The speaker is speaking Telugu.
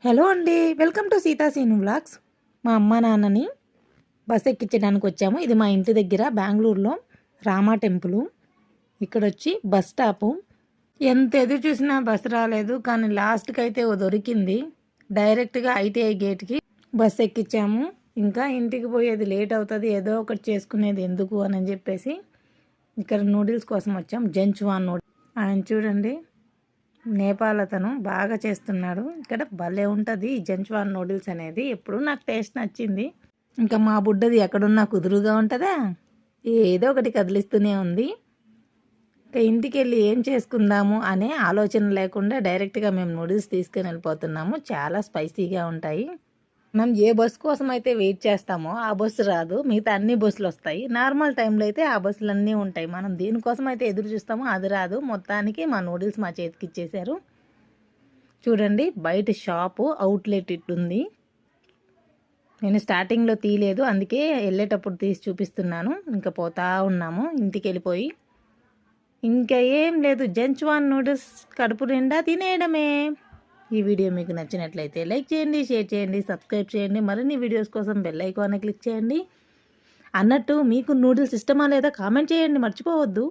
హలో అండి, welcome to Seetha Seenu vlogs. మా అమ్మ నాన్నని బస్ ఎక్కించడానికి వచ్చాము. ఇది మా ఇంటి దగ్గర బెంగళూరులో రామా టెంపుల్. ఇక్కడ వచ్చి బస్ స్టాపు. ఎంత ఎదురు చూసినా బస్సు రాలేదు, కానీ లాస్ట్కి అయితే దొరికింది. డైరెక్ట్గా ఐటీఐ గేట్కి బస్ ఎక్కించాము. ఇంకా ఇంటికి పోయేది లేట్ అవుతుంది, ఏదో ఒకటి చేసుకునేది ఎందుకు అని చెప్పేసి ఇక్కడ నూడిల్స్ కోసం వచ్చాం. జంచువాన్ నూడిల్స్. ఆయన చూడండి, నేపాల్ అతను బాగా చేస్తున్నాడు. ఇక్కడ భలే ఉంటుంది ఈ జంచువాన్ నూడిల్స్ అనేది. ఎప్పుడు నాకు టేస్ట్ నచ్చింది. ఇంకా మా బుడ్డది ఎక్కడున్నా కుదురుగా ఉంటుందా, ఏదో ఒకటి కదిలిస్తూనే ఉంది. ఇంకా ఇంటికి వెళ్ళి ఏం చేసుకుందాము అనే ఆలోచన లేకుండా డైరెక్ట్గా మేము నూడిల్స్ తీసుకుని వెళ్ళిపోతున్నాము. చాలా స్పైసీగా ఉంటాయి. మనం ఏ బస్సు కోసం అయితే వెయిట్ చేస్తామో ఆ బస్సు రాదు, మిగతా అన్ని బస్సులు వస్తాయి. నార్మల్ టైంలో అయితే ఆ బస్సులు అన్నీ ఉంటాయి. మనం దేనికోసం అయితే ఎదురు చూస్తామో అది రాదు. మొత్తానికి మా నూడిల్స్ మా చేతికి ఇచ్చేసారు. చూడండి, బయట షాపు అవుట్లెట్ ఇట్టుంది. నేను స్టార్టింగ్లో తీయలేదు, అందుకే వెళ్ళేటప్పుడు తీసి చూపిస్తున్నాను. ఇంకా పోతా ఉన్నాము ఇంటికి వెళ్ళిపోయి. ఇంకా ఏం లేదు, జంచువాన్ నూడిల్స్ కడుపు నిండా తినేయడమే. ఈ వీడియో మీకు నచ్చినట్లయితే లైక్ చేయండి, షేర్ చేయండి, సబ్స్క్రైబ్ చేయండి. మరిన్ని వీడియోస్ కోసం బెల్ ఐకాన్ క్లిక్ చేయండి. అన్నట్టు మీకు నూడిల్స్ ఇష్టమా లేదా కామెంట్ చేయండి, మర్చిపోవద్దు.